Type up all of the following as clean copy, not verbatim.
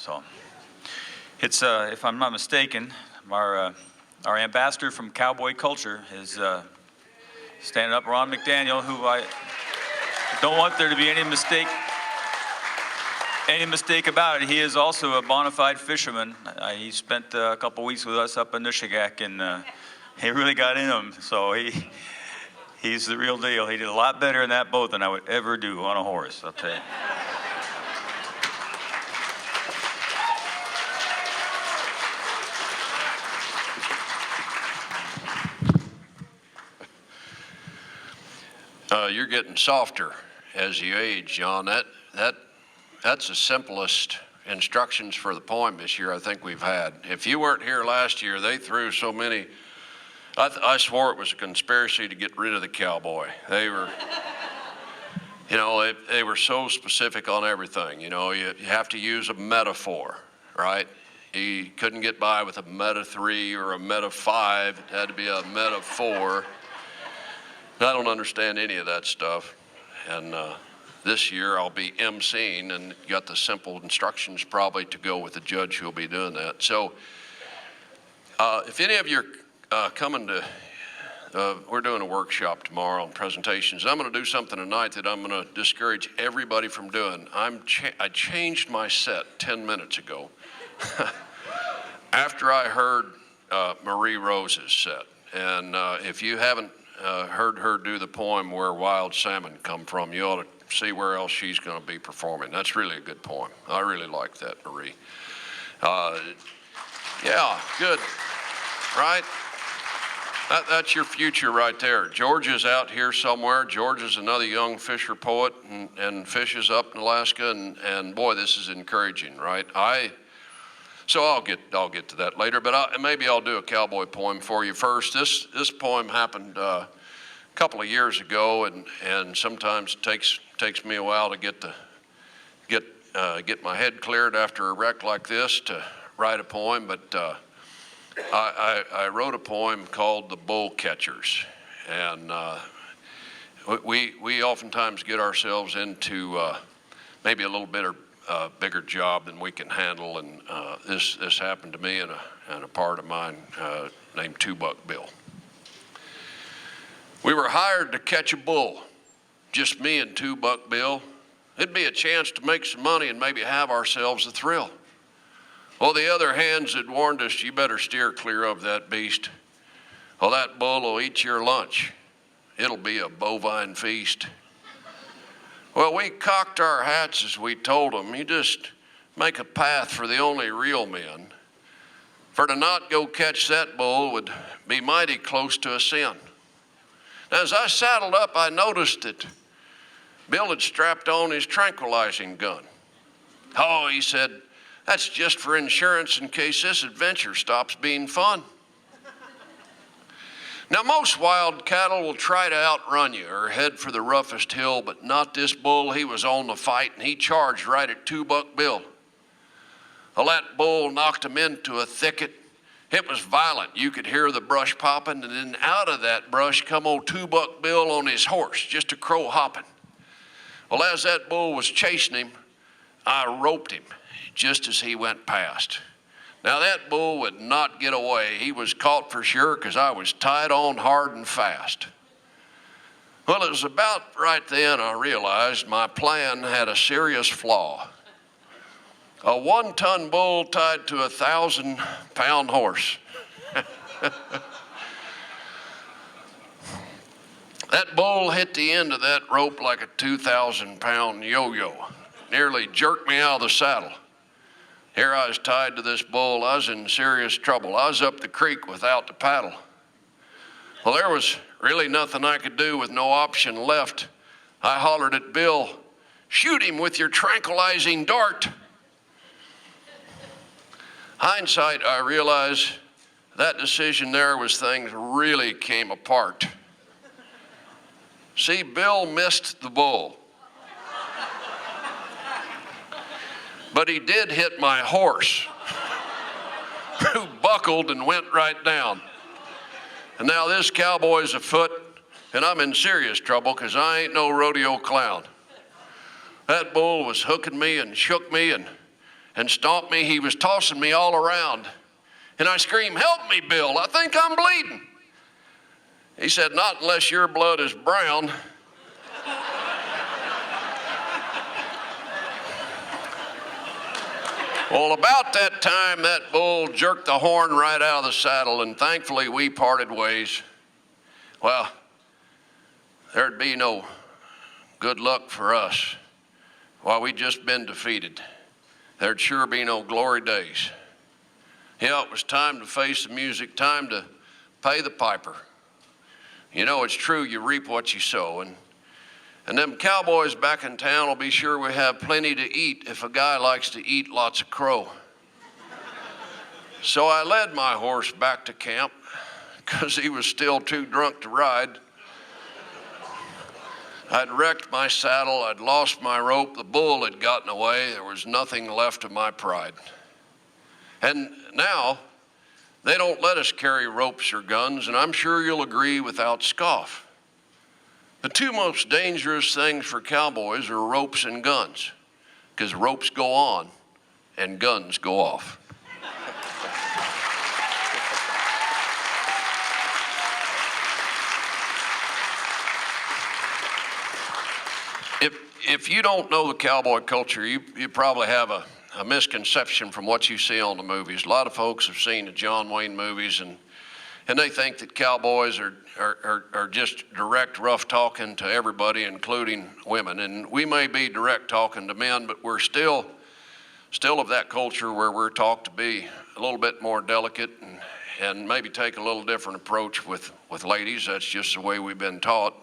So it's, if I'm not mistaken, our ambassador from cowboy culture is standing up, Ron McDaniel, who I don't want there to be any mistake about it. He is also a bona fide fisherman. He spent a couple weeks with us up in Nishigak, and he really got in him. So he's the real deal. He did a lot better in that boat than I would ever do on a horse, I'll tell you. You're getting softer as you age, John. That's the simplest instructions for the poem this year I think we've had. If you weren't here last year, they threw so many. I swore it was a conspiracy to get rid of the cowboy. They were, you know, they were so specific on everything. You know, you have to use a metaphor, right? You couldn't get by with a meta 3 or a meta 5. It had to be a meta 4. I don't understand any of that stuff. And this year I'll be emceeing and got the simple instructions probably to go with the judge who'll be doing that. So if any of you are coming to, we're doing a workshop tomorrow on presentations. I'm going to do something tonight that I'm going to discourage everybody from doing. I changed my set 10 minutes ago after I heard Marie Rose's set. And if you haven't heard her do the poem Where Wild Salmon Come From, you ought to see where else she's going to be performing. That's really a good poem. I really like that, Marie. Yeah, good, right? That's your future right there. George is out here somewhere. George is another young fisher poet and fishes up in Alaska, and boy, this is encouraging, right? So I'll get to that later, but maybe I'll do a cowboy poem for you first. This poem happened a couple of years ago, and sometimes it takes me a while to get my head cleared after a wreck like this to write a poem. But I wrote a poem called The Bull Catchers, and we oftentimes get ourselves into maybe a little bit bigger job than we can handle, and this happened to me and a part of mine named Two Buck Bill. We were hired to catch a bull, just me and Two Buck Bill. It'd be a chance to make some money and maybe have ourselves a thrill. Well, the other hands had warned us, you better steer clear of that beast. Well, that bull will eat your lunch. It'll be a bovine feast. Well, we cocked our hats as we told them, you just make a path for the only real men. For to not go catch that bull would be mighty close to a sin. Now, as I saddled up, I noticed that Bill had strapped on his tranquilizing gun. Oh, he said, that's just for insurance in case this adventure stops being fun. Now, most wild cattle will try to outrun you or head for the roughest hill, but not this bull. He was on the fight, and he charged right at Two Buck Bill. Well, that bull knocked him into a thicket. It was violent. You could hear the brush popping, and then out of that brush come old Two Buck Bill on his horse, just a crow hopping. Well, as that bull was chasing him, I roped him just as he went past. Now, that bull would not get away. He was caught for sure because I was tied on hard and fast. Well, it was about right then I realized my plan had a serious flaw. A 1-ton bull tied to a 1,000-pound horse. That bull hit the end of that rope like a 2,000-pound yo-yo. Nearly jerked me out of the saddle. Here I was tied to this bull. I was in serious trouble. I was up the creek without the paddle. Well, there was really nothing I could do with no option left. I hollered at Bill, shoot him with your tranquilizing dart. Hindsight, I realized that decision there was things really came apart. See, Bill missed the bull. But he did hit my horse, who buckled and went right down. And now this cowboy's afoot, and I'm in serious trouble because I ain't no rodeo clown. That bull was hooking me and shook me, and and stomped me. He was tossing me all around. And I screamed, "Help me, Bill, I think I'm bleeding." He said, "Not unless your blood is brown." Well, about that time, that bull jerked the horn right out of the saddle, and thankfully we parted ways. Well, there'd be no good luck for us while we'd just been defeated. There'd sure be no glory days. Yeah, it was time to face the music, time to pay the piper. You know, it's true, you reap what you sow, and them cowboys back in town will be sure we have plenty to eat if a guy likes to eat lots of crow. So I led my horse back to camp because he was still too drunk to ride. I'd wrecked my saddle, I'd lost my rope, the bull had gotten away, there was nothing left of my pride. And now, they don't let us carry ropes or guns, and I'm sure you'll agree without scoff. The two most dangerous things for cowboys are ropes and guns, because ropes go on and guns go off. If you don't know the cowboy culture, you probably have a misconception from what you see on the movies. A lot of folks have seen the John Wayne movies, and they think that cowboys are just direct, rough talking to everybody, including women. And we may be direct talking to men, but we're still of that culture where we're taught to be a little bit more delicate and maybe take a little different approach with ladies. That's just the way we've been taught.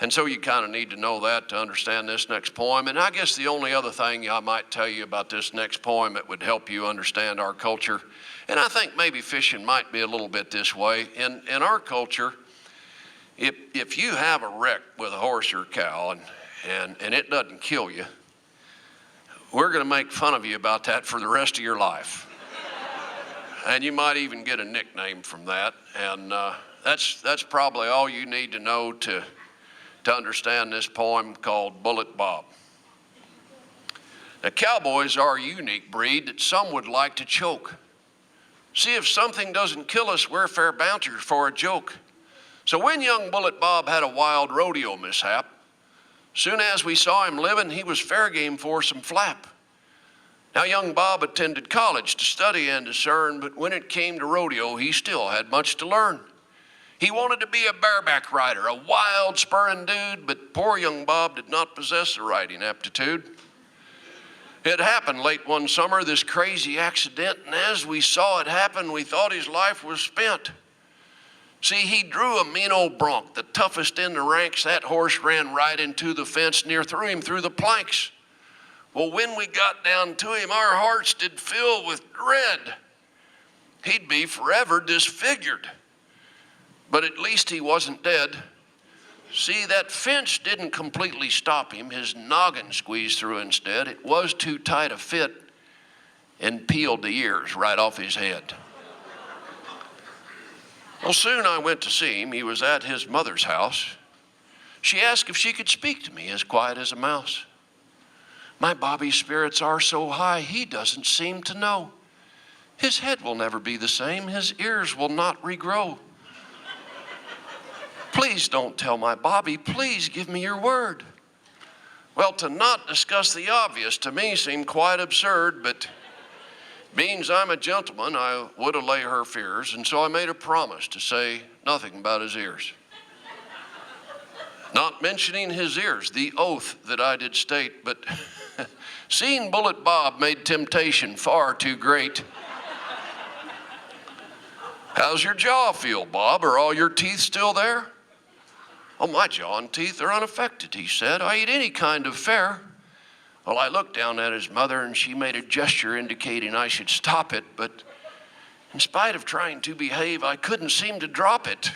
And so you kind of need to know that to understand this next poem. And I guess the only other thing I might tell you about this next poem that would help you understand our culture, and I think maybe fishing might be a little bit this way. In our culture, if you have a wreck with a horse or a cow and it doesn't kill you, we're going to make fun of you about that for the rest of your life. And you might even get a nickname from that. And that's probably all you need to know to understand this poem called Bullet Bob. Now, cowboys are a unique breed that some would like to choke. See, if something doesn't kill us, we're fair bounters for a joke. So when young Bullet Bob had a wild rodeo mishap, soon as we saw him living, he was fair game for some flap. Now, young Bob attended college to study and discern, but when it came to rodeo, he still had much to learn. He wanted to be a bareback rider, a wild, spurring dude, but poor young Bob did not possess the riding aptitude. It happened late one summer, this crazy accident, and as we saw it happen, we thought his life was spent. See, he drew a mean old bronc, the toughest in the ranks. That horse ran right into the fence, near threw him through the planks. Well, when we got down to him, our hearts did fill with dread. He'd be forever disfigured. But at least he wasn't dead. See, that fence didn't completely stop him. His noggin squeezed through instead. It was too tight a fit and peeled the ears right off his head. Well, soon I went to see him. He was at his mother's house. She asked if she could speak to me, as quiet as a mouse. My Bobby's spirits are so high, he doesn't seem to know. His head will never be the same. His ears will not regrow. Please don't tell my Bobby, please give me your word. Well, to not discuss the obvious to me seemed quite absurd, but being I'm a gentleman, I would allay her fears, and so I made a promise to say nothing about his ears. Not mentioning his ears, the oath that I did state, but seeing Bullet Bob made temptation far too great. How's your jaw feel, Bob? Are all your teeth still there? Oh, my jaw and teeth are unaffected, he said. I eat any kind of fare. Well, I looked down at his mother, and she made a gesture indicating I should stop it, but in spite of trying to behave, I couldn't seem to drop it.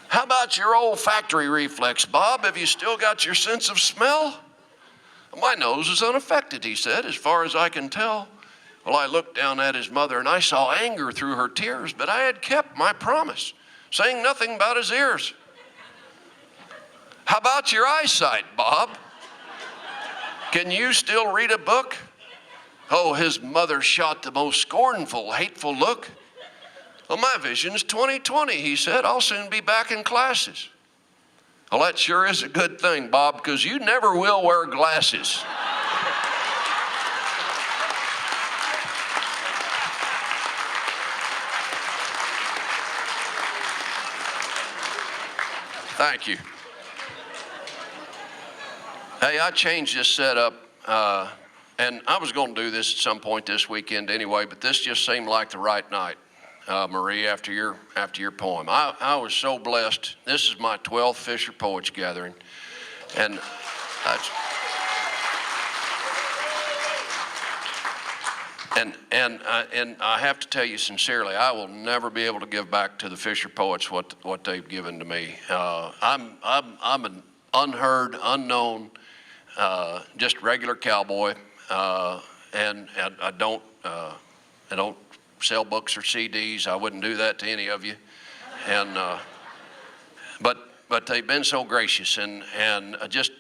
How about your olfactory reflex, Bob? Have you still got your sense of smell? My nose is unaffected, he said, as far as I can tell. Well, I looked down at his mother, and I saw anger through her tears, but I had kept my promise, saying nothing about his ears. How about your eyesight, Bob? Can you still read a book? Oh, his mother shot the most scornful, hateful look. Well, my vision's 20/20, he said. I'll soon be back in classes. Well, that sure is a good thing, Bob, because you never will wear glasses. Thank you. Hey, I changed this setup, and I was going to do this at some point this weekend anyway, but this just seemed like the right night, Marie, after your poem. I was so blessed. This is my 12th Fisher Poets gathering, and I have to tell you sincerely, I will never be able to give back to the Fisher Poets what they've given to me. I'm an unheard, unknown, just regular cowboy, and I don't sell books or CDs. I wouldn't do that to any of you, and but they've been so gracious and just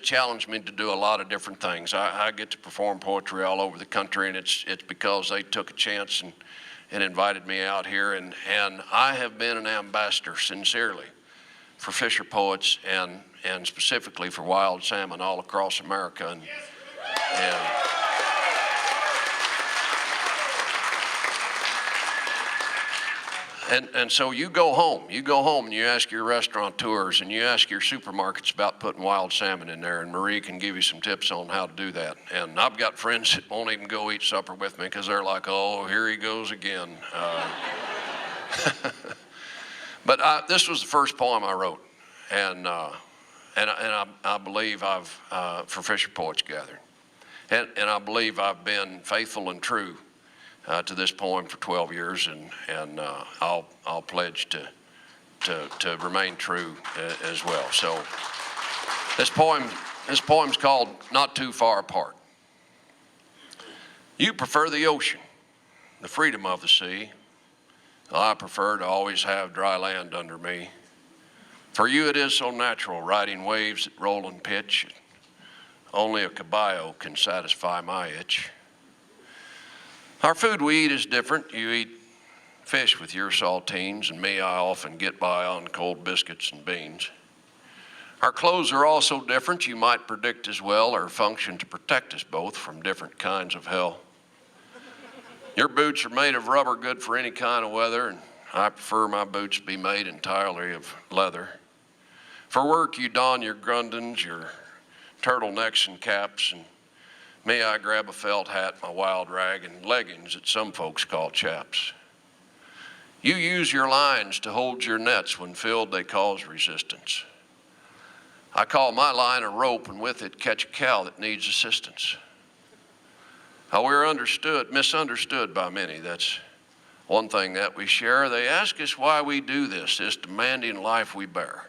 challenged me to do a lot of different things. I get to perform poetry all over the country, and it's because they took a chance and invited me out here, and I have been an ambassador sincerely for Fisher Poets and specifically for wild salmon all across America. And so you go home and you ask your restaurateurs and you ask your supermarkets about putting wild salmon in there, and Marie can give you some tips on how to do that. And I've got friends that won't even go eat supper with me because they're like, oh, here he goes again. But this was the first poem I wrote, and I believe I've for Fisher Poets Gathering, and I believe I've been faithful and true to this poem for 12 years, and I'll pledge to remain true as well. So this poem's called "Not Too Far Apart." You prefer the ocean, the freedom of the sea. I prefer to always have dry land under me. For you it is so natural, riding waves that roll and pitch. Only a caballo can satisfy my itch. Our food we eat is different. You eat fish with your saltines, and me, I often get by on cold biscuits and beans. Our clothes are also different. You might predict as well, or function to protect us both from different kinds of hell. Your boots are made of rubber, good for any kind of weather, and I prefer my boots to be made entirely of leather. For work, you don your Grundens, your turtlenecks and caps, and me, I grab a felt hat, my wild rag, and leggings that some folks call chaps. You use your lines to hold your nets. When filled, they cause resistance. I call my line a rope, and with it catch a cow that needs assistance. How we're misunderstood by many. That's one thing that we share. They ask us why we do this demanding life we bear.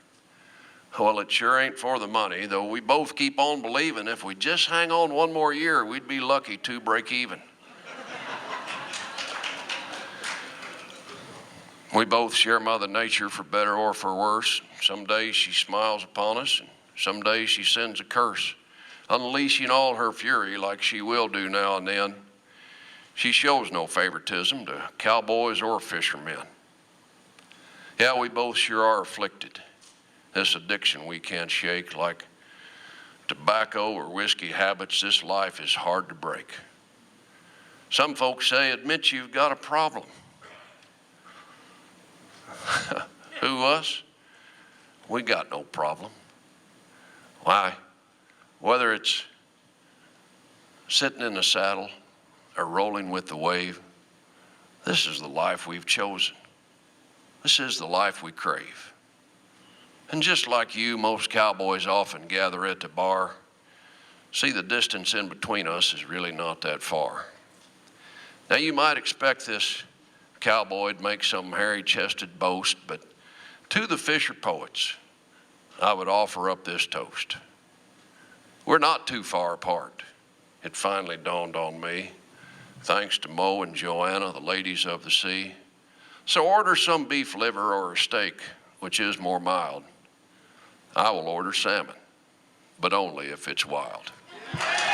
Well, it sure ain't for the money, though we both keep on believing if we just hang on one more year, we'd be lucky to break even. We both share Mother Nature for better or for worse. Some days she smiles upon us, and some days she sends a curse, unleashing all her fury like she will do now and then. She shows no favoritism to cowboys or fishermen. Yeah, we both sure are afflicted. This addiction we can't shake, like tobacco or whiskey habits, this life is hard to break. Some folks say, admit you've got a problem. Who, us? We got no problem. Why? Whether it's sitting in the saddle or rolling with the wave, this is the life we've chosen. This is the life we crave. And just like you, most cowboys often gather at the bar. See, the distance in between us is really not that far. Now, you might expect this cowboy to make some hairy-chested boast, but to the Fisher Poets, I would offer up this toast. We're not too far apart. It finally dawned on me, thanks to Mo and Joanna, the ladies of the sea. So order some beef liver or a steak, which is more mild. I will order salmon, but only if it's wild. Thank you.